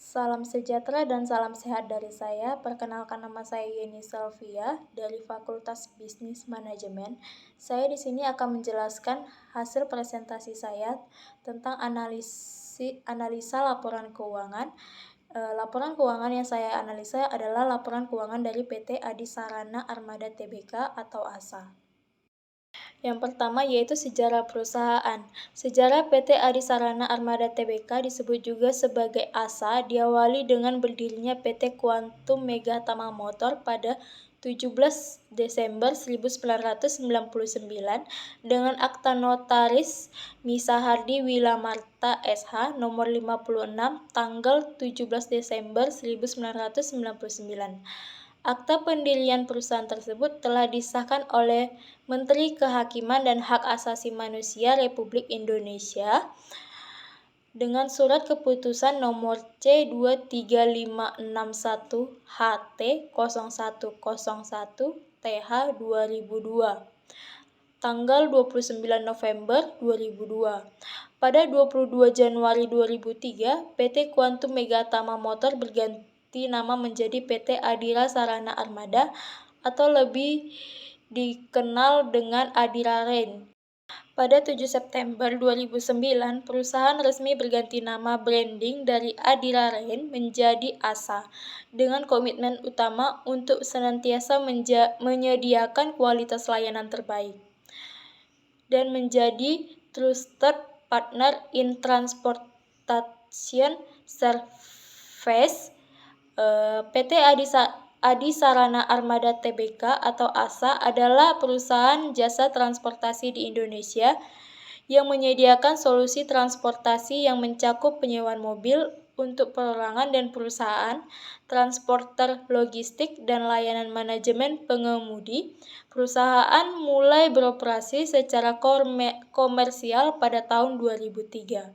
Salam sejahtera dan salam sehat dari saya. Perkenalkan nama saya Yeni Selvia dari Fakultas Bisnis Manajemen. Saya di sini akan menjelaskan hasil presentasi saya tentang analisa laporan keuangan. Laporan keuangan yang saya analisa adalah laporan keuangan dari PT Adisarana Armada Tbk atau ASA. Yang pertama yaitu sejarah perusahaan. Sejarah PT Adisarana Armada Tbk disebut juga sebagai ASA diawali dengan berdirinya PT Quantum Megatama Motor pada 17 Desember 1999 dengan akta notaris Misahardi Wilamarta SH nomor 56 tanggal 17 Desember 1999. Akta pendirian perusahaan tersebut telah disahkan oleh Menteri Kehakiman dan Hak Asasi Manusia Republik Indonesia dengan surat keputusan nomor C23661HT0101TH 2002 tanggal 29 November 2002. Pada 22 Januari 2003, PT Quantum Megatama Motor berganti nama menjadi PT Adira Sarana Armada atau lebih dikenal dengan Adira Rain. Pada 7 September 2009, perusahaan resmi berganti nama branding dari Adira Rain menjadi ASA dengan komitmen utama untuk senantiasa menyediakan kualitas layanan terbaik dan menjadi trusted partner in transportation service. PT Adisarana Armada Tbk atau ASA adalah perusahaan jasa transportasi di Indonesia yang menyediakan solusi transportasi yang mencakup penyewaan mobil untuk perorangan dan perusahaan, transporter logistik, dan layanan manajemen pengemudi. Perusahaan mulai beroperasi secara komersial pada tahun 2003.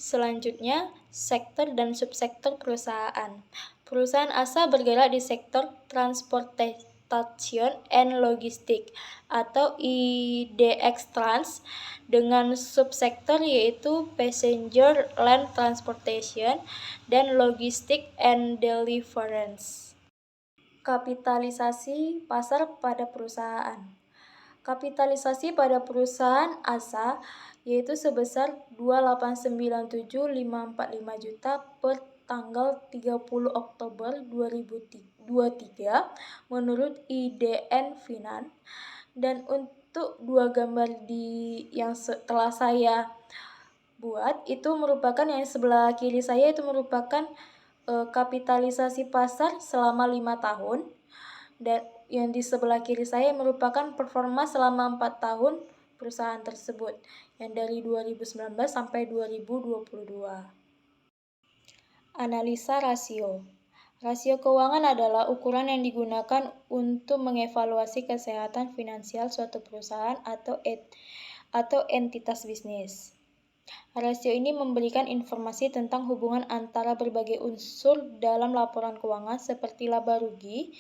Selanjutnya, sektor dan subsektor perusahaan. Perusahaan ASA bergerak di sektor Transportation and Logistics atau IDX Trans dengan subsektor yaitu Passenger Land Transportation dan Logistics and Deliverance. Kapitalisasi pasar pada perusahaan. Kapitalisasi pada perusahaan ASA yaitu sebesar 2.897.545 juta per tanggal 30 Oktober 2023 menurut IDN Finance. Dan untuk dua gambar yang telah saya buat itu merupakan yang sebelah kiri saya itu merupakan kapitalisasi pasar selama 5 tahun dan yang di sebelah kiri saya merupakan performa selama 4 tahun perusahaan tersebut yang dari 2019 sampai 2022. Analisa rasio. Rasio keuangan adalah ukuran yang digunakan untuk mengevaluasi kesehatan finansial suatu perusahaan atau entitas bisnis. Rasio ini memberikan informasi tentang hubungan antara berbagai unsur dalam laporan keuangan seperti laba rugi,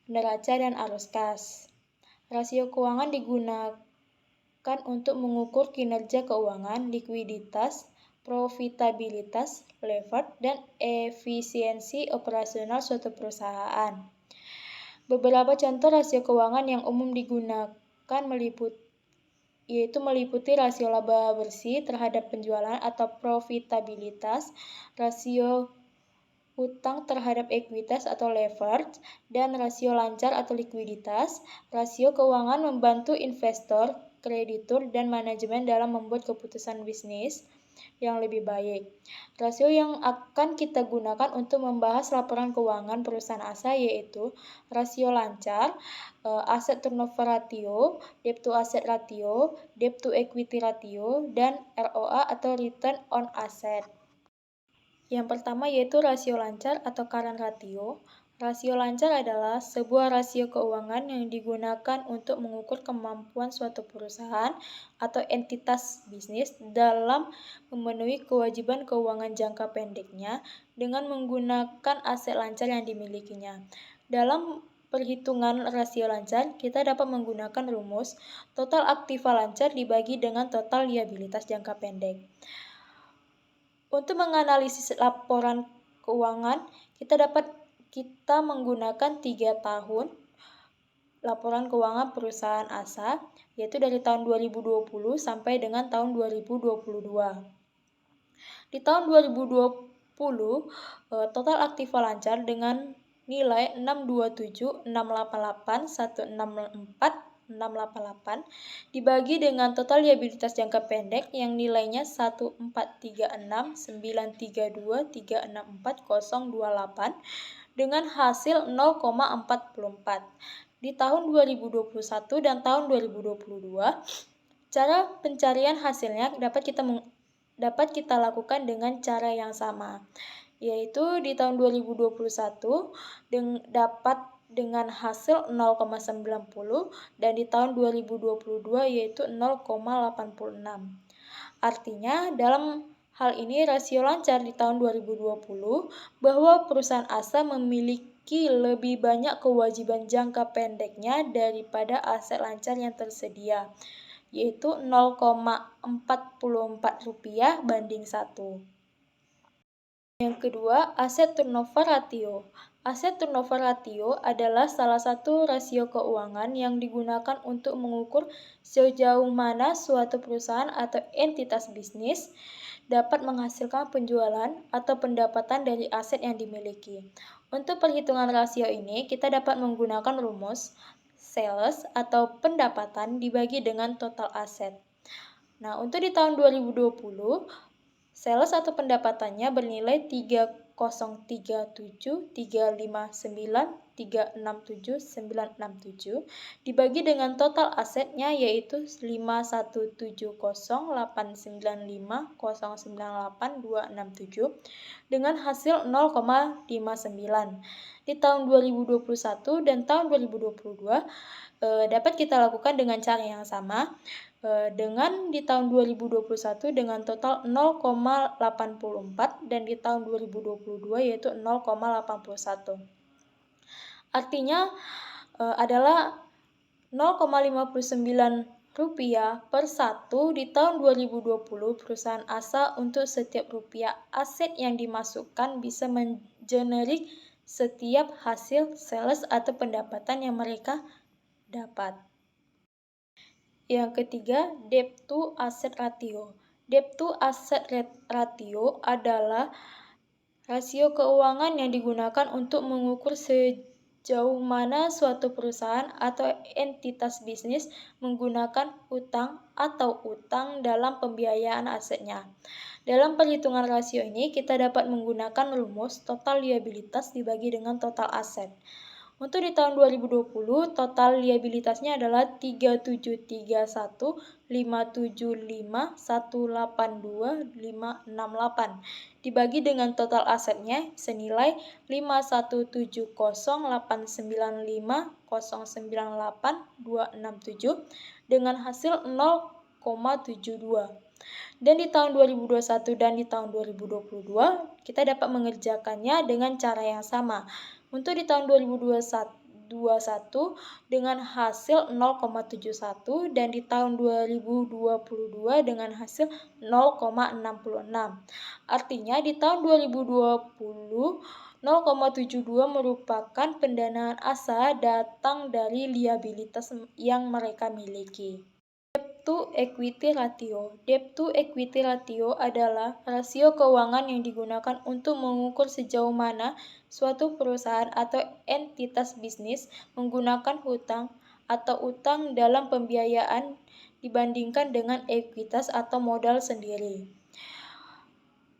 neraca, dan arus kas. Rasio keuangan digunakan untuk mengukur kinerja keuangan, likuiditas, profitabilitas, leverage, dan efisiensi operasional suatu perusahaan. Beberapa contoh rasio keuangan yang umum digunakan meliputi rasio laba bersih terhadap penjualan atau profitabilitas, rasio utang terhadap ekuitas atau leverage, dan rasio lancar atau likuiditas. Rasio keuangan membantu investor, kreditur, dan manajemen dalam membuat keputusan bisnis yang lebih baik. Rasio yang akan kita gunakan untuk membahas laporan keuangan perusahaan ASA yaitu rasio lancar, asset turnover ratio, debt to asset ratio, debt to equity ratio, dan ROA atau return on asset. Yang pertama yaitu rasio lancar atau current ratio. Rasio lancar adalah sebuah rasio keuangan yang digunakan untuk mengukur kemampuan suatu perusahaan atau entitas bisnis dalam memenuhi kewajiban keuangan jangka pendeknya dengan menggunakan aset lancar yang dimilikinya. Dalam perhitungan rasio lancar, kita dapat menggunakan rumus total aktiva lancar dibagi dengan total liabilitas jangka pendek. Untuk menganalisis laporan keuangan, kita menggunakan 3 tahun laporan keuangan perusahaan ASA, yaitu dari tahun 2020 sampai dengan tahun 2022. Di tahun 2020, total aktiva lancar dengan nilai 627, 688, 164, 688 dibagi dengan total liabilitas jangka pendek yang nilainya 1436, 932, 364, 028 dengan hasil 0,44. Di tahun 2021 dan tahun 2022, cara pencarian hasilnya dapat kita lakukan dengan cara yang sama, yaitu di tahun 2021 dapat dengan hasil 0,90 dan di tahun 2022 yaitu 0,86. Artinya dalam hal ini rasio lancar di tahun 2020 bahwa perusahaan ASA memiliki lebih banyak kewajiban jangka pendeknya daripada aset lancar yang tersedia, yaitu 0,44 rupiah banding 1. Yang kedua, aset turnover ratio. Aset turnover ratio adalah salah satu rasio keuangan yang digunakan untuk mengukur sejauh mana suatu perusahaan atau entitas bisnis dapat menghasilkan penjualan atau pendapatan dari aset yang dimiliki. Untuk perhitungan rasio ini, kita dapat menggunakan rumus sales atau pendapatan dibagi dengan total aset. Nah, untuk di tahun 2020, sales atau pendapatannya bernilai 303.359.367.967 dibagi dengan total asetnya yaitu 5170895098267 dengan hasil 0,59. Di tahun 2021 dan tahun 2022 dapat kita lakukan dengan cara yang sama. Dengan di tahun 2021 dengan total 0,84 dan di tahun 2022 yaitu 0,81. Artinya adalah 0,59 rupiah per 1 di tahun 2020 perusahaan ASA untuk setiap rupiah aset yang dimasukkan bisa mengenerate setiap hasil sales atau pendapatan yang mereka dapat. Yang ketiga, debt to asset ratio. Debt to asset ratio adalah rasio keuangan yang digunakan untuk mengukur sejauh mana suatu perusahaan atau entitas bisnis menggunakan utang dalam pembiayaan asetnya. Dalam perhitungan rasio ini, kita dapat menggunakan rumus total liabilitas dibagi dengan total aset. Untuk di tahun 2020, total liabilitasnya adalah 3731575182568 dibagi dengan total asetnya senilai 5170895098267 dengan hasil 0,72. Dan di tahun 2021 dan di tahun 2022, kita dapat mengerjakannya dengan cara yang sama. Untuk di tahun 2021 dengan hasil 0,71 dan di tahun 2022 dengan hasil 0,66. Artinya di tahun 2020 0,72 merupakan pendanaan ASA datang dari liabilitas yang mereka miliki. Debt to equity ratio. Debt to equity ratio adalah rasio keuangan yang digunakan untuk mengukur sejauh mana suatu perusahaan atau entitas bisnis menggunakan utang dalam pembiayaan dibandingkan dengan ekuitas atau modal sendiri.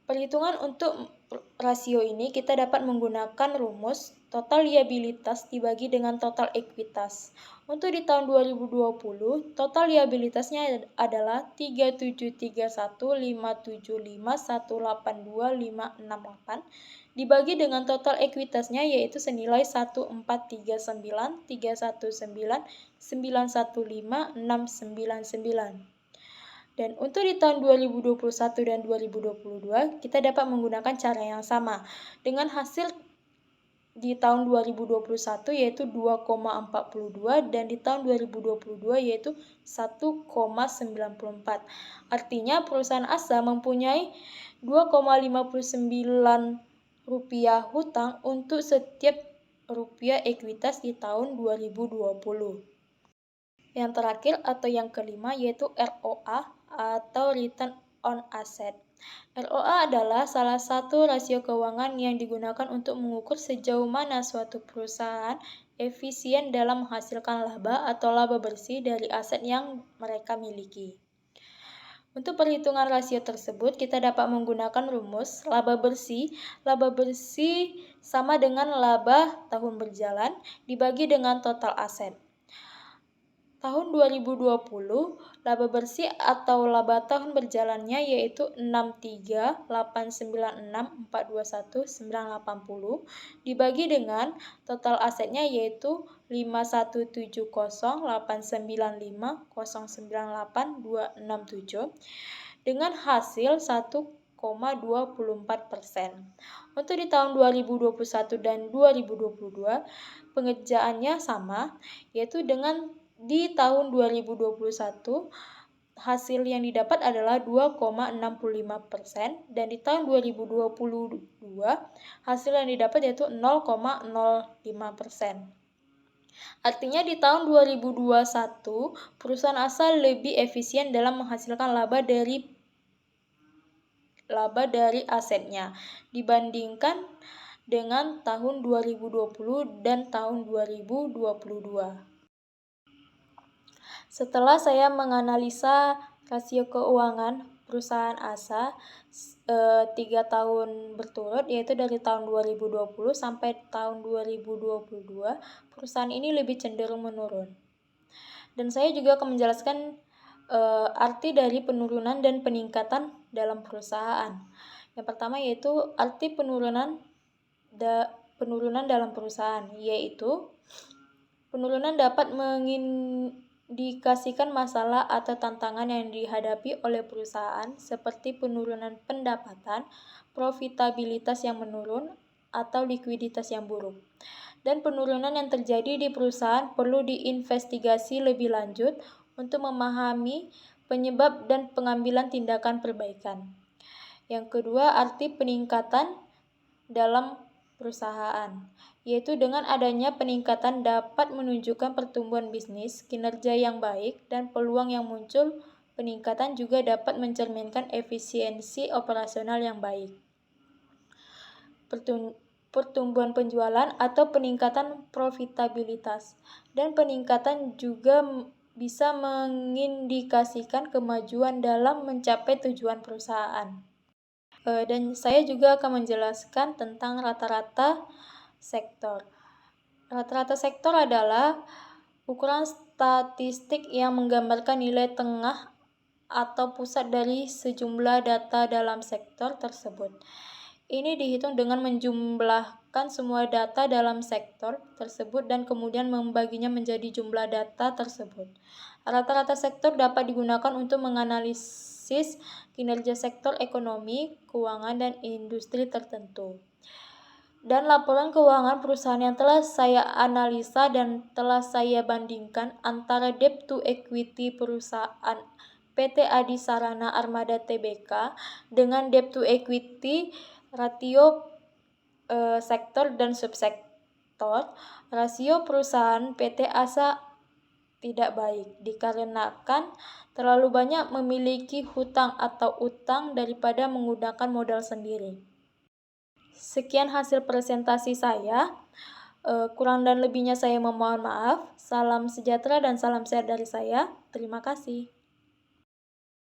Perhitungan untuk rasio ini kita dapat menggunakan rumus total liabilitas dibagi dengan total ekuitas. Untuk di tahun 2020, total liabilitasnya adalah 3731575182568 dibagi dengan total ekuitasnya yaitu senilai 1439319156999. Dan untuk di tahun 2021 dan 2022, kita dapat menggunakan cara yang sama dengan hasil di tahun 2021 yaitu 2,42 dan di tahun 2022 yaitu 1,94. Artinya perusahaan ASA mempunyai Rp2,59 hutang untuk setiap rupiah ekuitas di tahun 2020. Yang terakhir atau yang kelima yaitu ROA atau Return on Asset. ROA adalah salah satu rasio keuangan yang digunakan untuk mengukur sejauh mana suatu perusahaan efisien dalam menghasilkan laba atau laba bersih dari aset yang mereka miliki. Untuk perhitungan rasio tersebut, kita dapat menggunakan rumus laba bersih. Laba bersih sama dengan laba tahun berjalan dibagi dengan total aset. Tahun 2020, laba bersih atau laba tahun berjalannya yaitu 63.896.421.980 dibagi dengan total asetnya yaitu 5170895098267 dengan hasil 1,24%. Untuk di tahun 2021 dan 2022, pengerjaannya sama, yaitu di tahun 2021, hasil yang didapat adalah 2,65% dan di tahun 2022, hasil yang didapat yaitu 0,05%. Artinya di tahun 2021, perusahaan asal lebih efisien dalam menghasilkan laba dari asetnya dibandingkan dengan tahun 2020 dan tahun 2022. Setelah saya menganalisa rasio keuangan perusahaan ASA 3 tahun berturut, yaitu dari tahun 2020 sampai tahun 2022, perusahaan ini lebih cenderung menurun. Dan saya juga akan menjelaskan arti dari penurunan dan peningkatan dalam perusahaan. Yang pertama yaitu arti penurunan dalam perusahaan, yaitu penurunan dapat mengindikasikan masalah atau tantangan yang dihadapi oleh perusahaan seperti penurunan pendapatan, profitabilitas yang menurun, atau likuiditas yang buruk. Dan penurunan yang terjadi di perusahaan perlu diinvestigasi lebih lanjut untuk memahami penyebab dan pengambilan tindakan perbaikan. Yang kedua, arti peningkatan dalam perusahaan, yaitu dengan adanya peningkatan dapat menunjukkan pertumbuhan bisnis, kinerja yang baik, dan peluang yang muncul. Peningkatan juga dapat mencerminkan efisiensi operasional yang baik. Pertumbuhan penjualan atau peningkatan profitabilitas, dan peningkatan juga bisa mengindikasikan kemajuan dalam mencapai tujuan perusahaan. Dan saya juga akan menjelaskan tentang rata-rata sektor. Rata-rata sektor adalah ukuran statistik yang menggambarkan nilai tengah atau pusat dari sejumlah data dalam sektor tersebut. Ini dihitung dengan menjumlahkan semua data dalam sektor tersebut dan kemudian membaginya menjadi jumlah data tersebut. Rata-rata sektor dapat digunakan untuk menganalisis kinerja sektor ekonomi, keuangan, dan industri tertentu. Dan laporan keuangan perusahaan yang telah saya analisa dan telah saya bandingkan antara debt to equity perusahaan PT Adi Sarana Armada Tbk dengan debt to equity rasio sektor dan subsektor, rasio perusahaan PT ASA tidak baik dikarenakan terlalu banyak memiliki hutang atau utang daripada menggunakan modal sendiri. Sekian hasil presentasi saya. Kurang dan lebihnya saya memohon maaf. Salam sejahtera dan salam sehat dari saya. Terima kasih.